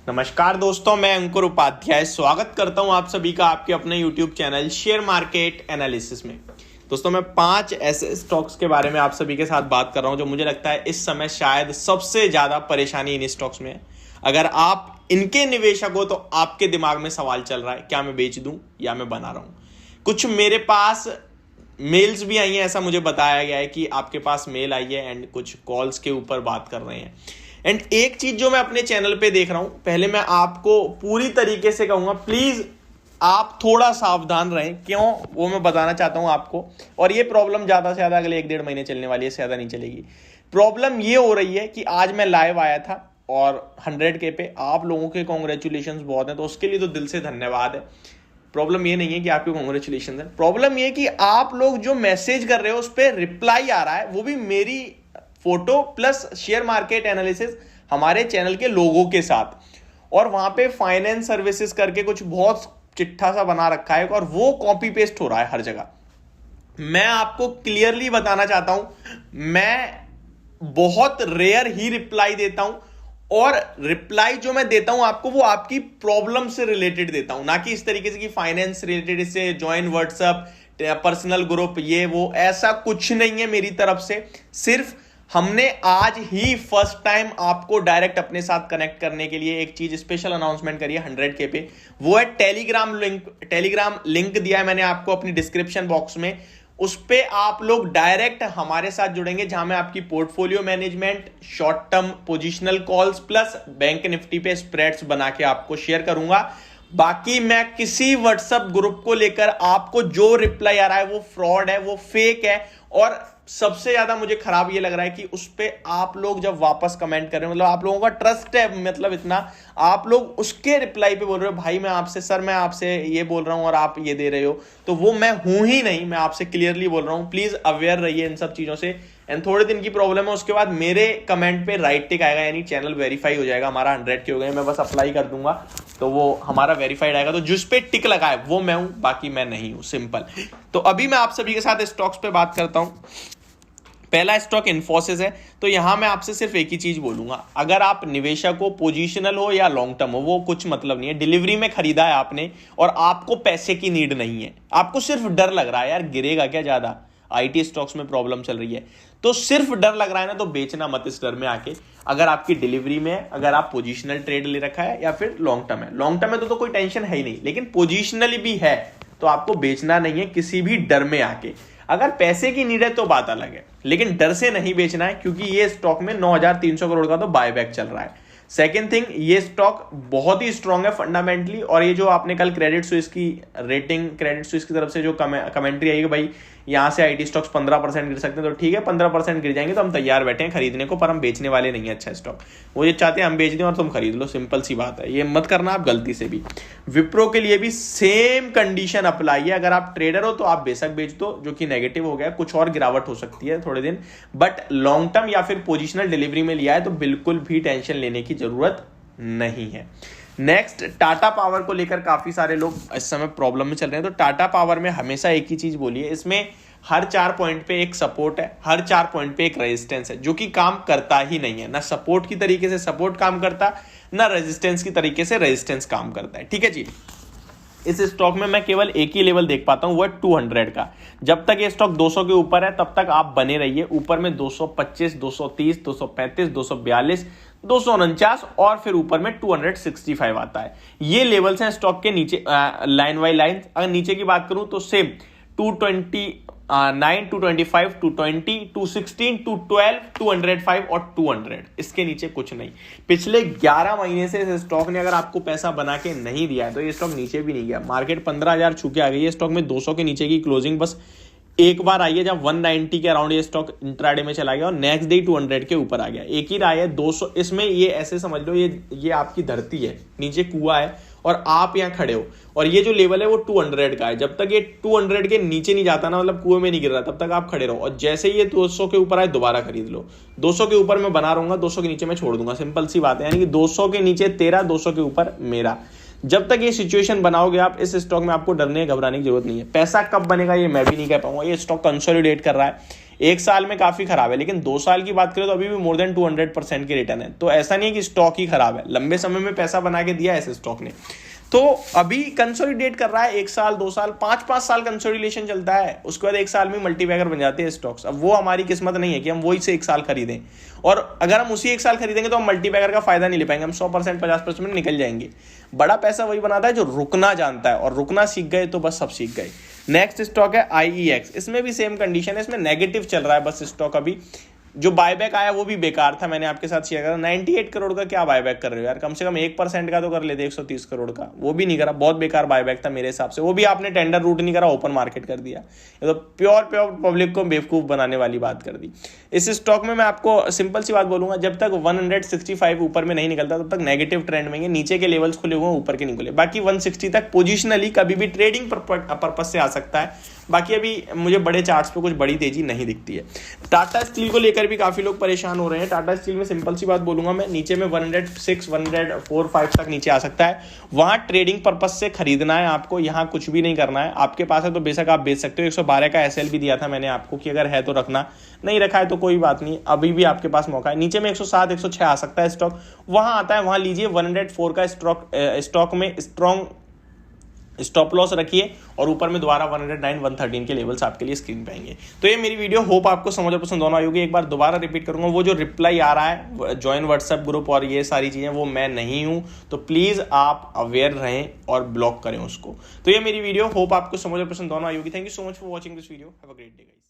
नमस्कार दोस्तों, मैं अंकुर उपाध्याय स्वागत करता हूं आप सभी का आपके अपने YouTube channel share market analysis में। दोस्तों, मैं 5 ऐसे स्टॉक्स के बारे में आप सभी के साथ बात कर रहा हूं जो मुझे लगता है इस समय शायद सबसे ज्यादा परेशानी इन स्टॉक्स में है। अगर आप इनके निवेशक हो तो आपके दिमाग में सवाल चल रहा है, क्या मैं बेच दूं या मैं बना रहा हूं। कुछ मेरे पास मेल्स भी आई हैं, ऐसा मुझे बताया गया है कि आपके पास मेल आई है एंड कुछ कॉल्स के ऊपर बात कर रहे हैं। एंड एक चीज जो मैं अपने चैनल पे देख रहा हूं, पहले मैं आपको पूरी तरीके से कहूंगा प्लीज आप थोड़ा सावधान रहें। क्यों, वो मैं बताना चाहता हूं आपको। और ये प्रॉब्लम ज्यादा से ज्यादा अगले 1-1.5 महीने चलने वाली है, ज्यादा नहीं चलेगी। प्रॉब्लम ये हो रही है कि आज मैं लाइव आया था और 100K पे आप लोगों के कॉन्ग्रेचुलेशन बहुत हैं, तो उसके लिए तो दिल से धन्यवाद है। प्रॉब्लम ये नहीं है कि आपके कॉन्ग्रेचुलेशन है, प्रॉब्लम ये कि आप लोग जो मैसेज कर रहे हो उस पर रिप्लाई आ रहा है, वो भी मेरी photo plus share market analysis हमारे चैनल के लोगों के साथ, और वहां पे फाइनेंस सर्विसेज करके कुछ बहुत चिट्ठा सा बना रखा है और वो कॉपी पेस्ट हो रहा है हर जगह। मैं आपको क्लियरली बताना चाहता हूं, मैं बहुत रेयर ही रिप्लाई देता हूं, और रिप्लाई जो मैं देता हूं आपको वो आपकी प्रॉब्लम से रिलेटेड देता हूं, ना कि इस तरीके से कि फाइनेंस रिलेटेड, इससे ज्वाइन व्हाट्सएप पर्सनल ग्रुप ये वो, ऐसा कुछ नहीं है मेरी तरफ से। सिर्फ हमने आज ही फर्स्ट टाइम आपको डायरेक्ट अपने साथ कनेक्ट करने के लिए एक चीज स्पेशल अनाउंसमेंट करी है 100K पे, वो है टेलीग्राम लिंक दिया है मैंने आपको अपनी डिस्क्रिप्शन बॉक्स में। उस पे आप लोग डायरेक्ट हमारे साथ जुड़ेंगे, जहां मैं आपकी portfolio management, short term positional calls plus bank Nifty पे स्प्रेड्स बना के आपको शेयर करूंगा। बाकी मैं किसी व्हाट्सएप ग्रुप को लेकर आपको जो रिप्लाई आ रहा है वो फ्रॉड है, वो फेक है। और सबसे ज्यादा मुझे खराब ये लग रहा है कि उस पे आप लोग जब वापस कमेंट कर रहे हो, मतलब आप लोगों का ट्रस्ट है, मतलब इतना, आप लोग उसके रिप्लाई पे बोल रहे हो भाई मैं आपसे ये बोल रहा हूं और आप ये दे रहे हो, तो वो मैं हूं ही नहीं। मैं आपसे क्लियरली बोल रहा हूं, प्लीज अवेयर रहिए इन सब चीजों से। एंड थोड़े दिन की प्रॉब्लम है, उसके बाद मेरे कमेंट पे राइट टिक आएगा, यानी चैनल वेरीफाई हो जाएगा। हमारा 100K हो गए, मैं बस अप्लाई कर दूंगा तो वो हमारा वेरीफाइड आएगा। तो जिस पे टिक लगा है वो मैं हूं, बाकी मैं नहीं हूं, सिंपल। तो अभी मैं आप सभी के साथ स्टॉक्स पे बात करता हूं। पहला स्टॉक इन्फोसिस है। तो यहां मैं आपसे सिर्फ एक ही चीज बोलूंगा, अगर आप निवेशक हो, पोजीशनल हो या लॉन्ग टर्म हो, वो कुछ मतलब नहीं है। डिलीवरी में खरीदा है आपने और आपको पैसे की नीड नहीं है, आपको सिर्फ डर लग रहा है यार गिरेगा क्या ज्यादा, आईटी स्टॉक्स में प्रॉब्लम चल रही है, तो सिर्फ डर लग रहा है ना, तो बेचना मत इस डर में आके। अगर आपकी डिलीवरी में है, अगर आप पोजीशनल ट्रेड ले रखा है या फिर लॉन्ग टर्म है, लॉन्ग टर्म है तो कोई टेंशन है ही नहीं, लेकिन पोजीशनली भी है तो आपको बेचना नहीं है किसी भी डर में आके। अगर पैसे की नीड है तो बात अलग है, लेकिन डर से नहीं बेचना है, क्योंकि ये स्टॉक में 9,300 करोड़ का तो बायबैक चल रहा है। सेकेंड थिंग, ये स्टॉक बहुत ही स्ट्रांग है फंडामेंटली, और ये जो आपने कल क्रेडिट स्विस की रेटिंग, क्रेडिट स्विस की तरफ से जो कमेंट्री आई कि भाई यहां से आईटी स्टॉक्स 15% गिर सकते हैं, तो ठीक है 15% गिर जाएंगे तो हम तैयार बैठे हैं खरीदने को, पर हम बेचने वाले नहीं है अच्छा स्टॉक। वो ये चाहते हैं हम बेच दें और तुम खरीद लो, सिंपल सी बात है, ये मत करना आप गलती से भी। विप्रो के लिए भी सेम कंडीशन अप्लाई है, अगर आप ट्रेडर हो तो आप बेशक बेच दो, जो कि नेगेटिव हो गया, कुछ और गिरावट हो सकती है थोड़े दिन, बट लॉन्ग टर्म या फिर पोजिशनल डिलीवरी में लिया है तो बिल्कुल भी टेंशन लेने की जरूरत नहीं है। नेक्स्ट, टाटा पावर को लेकर काफी सारे लोग इस समय प्रॉब्लम में चल रहे हैं। तो टाटा पावर में हमेशा एक ही चीज बोली है, इसमें हर 4 पॉइंट पे एक सपोर्ट है, हर 4 पॉइंट पे एक रेजिस्टेंस है, जो कि काम करता ही नहीं है। ना सपोर्ट की तरीके से सपोर्ट काम करता, ना रेजिस्टेंस की तरीके से रेजिस्टेंस काम करता है। ठीक है जी, इस स्टॉक में मैं केवल एक ही लेवल देख पाता हूं, वो है 200 का। जब तक ये स्टॉक 200 के ऊपर है तब तक आप बने रहिए। ऊपर में 225, 230, 235, 242, 249 और फिर ऊपर में 265 आता है। ये लेवल्स हैं स्टॉक के नीचे, लाइन बाई लाइन। अगर नीचे की बात करूं तो सेम 229, 225, 220, 216, 212, 205 और 200, इसके नीचे कुछ नहीं। पिछले 11 महीने से इस स्टॉक ने अगर आपको पैसा बना के नहीं दिया है तो ये स्टॉक नीचे भी नहीं गया। मार्केट 15,000 छू के आ गई है, स्टॉक में 200 के नीचे की क्लोजिंग बस एक बार आई है, जब 190 के अराउंड ये स्टॉक इंट्राडे में चला गया और नेक्स्ट डे 200 के ऊपर आ गया। एक ही राय है 200, इसमें ये ऐसे समझ लो ये आपकी धरती है, नीचे कुआं है और आप यहाँ खड़े हो, और ये जो लेवल है वो 200 का है। जब तक ये 200 के नीचे नहीं जाता ना, मतलब कुएं में नहीं गिर रहा, तब तक आप खड़े रहो, और जैसे ये 200 के ऊपर आए दोबारा खरीद लो। 200 के ऊपर मैं बना रहूंगा, 200 के नीचे मैं छोड़ दूंगा, सिंपल सी बात है। यानी कि 200 के नीचे तेरा, 200 के ऊपर मेरा। जब तक ये सिचुएशन बनाओगे आप, इस स्टॉक में आपको डरने घबराने की जरूरत नहीं है। पैसा कब बनेगा ये मैं भी नहीं कह पाऊंगा। ये स्टॉक कंसोलिडेट कर रहा है, 1 साल में काफी खराब है, लेकिन 2 साल की बात करें तो अभी भी मोर देन 200% की रिटर्न है। तो ऐसा नहीं है कि स्टॉक ही खराब है, लंबे समय में पैसा बना के दिया है ऐसे स्टॉक ने। तो अभी कंसोलिडेट कर रहा है, 1 साल 2 साल 5 साल कंसोलिडेशन चलता है, उसके बाद 1 साल में मल्टीबैगर बन जाते हैं स्टॉक्स। अब वो हमारी किस्मत नहीं है कि हम वही से 1 साल खरीदें, और अगर हम उसी 1 साल खरीदेंगे तो हम मल्टीबैगर का फायदा नहीं ले पाएंगे, हम 100% 50% निकल जाएंगे। बड़ा पैसा वही बनाता है जो रुकना जानता है, और रुकना सीख गए तो बस सब सीख गए। नेक्स्ट स्टॉक है IEX, इसमें भी सेम कंडीशन है, इसमें नेगेटिव चल रहा है बस स्टॉक। अभी जो बायबैक आया वो भी बेकार था, मैंने आपके साथ शेयर करा। 98 करोड़ का क्या बायबैक कर रहे हो यार, कम से कम 1% का तो कर लेते, 130 करोड़ का, वो भी नहीं करा। बहुत बेकार बायबैक था मेरे हिसाब से, वो भी आपने टेंडर रूट नहीं करा, ओपन मार्केट कर दिया। ये तो प्योर पब्लिक को बेवकूफ बनाने वाली बात कर दी। इस स्टॉक में मैं आपको सिंपल सी बात बोलूंगा, जब तक 165 ऊपर में नहीं निकलता तब तक नेगेटिव ट्रेंड में, नीचे के लेवल्स खुले हुए ऊपर के नहीं खुले। बाकी 160 तक पोजिशनली कभी भी ट्रेडिंग पर्पज से आ सकता है। बाकी अभी मुझे बड़े चार्ट्स पे कुछ बड़ी तेजी नहीं दिखती है। टाटा स्टील को लेकर भी काफी लोग परेशान हो रहे हैं। टाटा स्टील में सिंपल सी बात बोलूंगा मैं, नीचे में 106 104 5 तक नीचे आ सकता है, वहां ट्रेडिंग पर्पज से खरीदना है आपको, यहाँ कुछ भी नहीं करना है। आपके पास है तो बेशक आप बेच सकते हो। 112 का SL भी दिया था मैंने आपको कि अगर है तो रखना, नहीं रखा है तो कोई बात नहीं, अभी भी आपके पास मौका है। नीचे में 107 106 आ सकता है स्टॉक, वहां आता है, वहां लीजिए। 104 का स्टॉक में स्ट्रॉन्ग स्टॉप लॉस रखिए, और ऊपर में दोबारा 109 113 के लेवल्स आपके लिए स्क्रीन पे आएंगे। तो ये मेरी वीडियो होप आपको समझ और पसंद दोनों आएगी। एक बार दोबारा रिपीट करूंगा, वो जो रिप्लाई आ रहा है ज्वाइन व्हाट्सएप ग्रुप और ये सारी चीजें, वो मैं नहीं हूं, तो प्लीज आप अवेयर रहें और ब्लॉक करें उसको। तो ये मेरी वीडियो होप आपको समझ और पसंद दोनों आएगी। Thank you so much for watching this video, have a great day guys.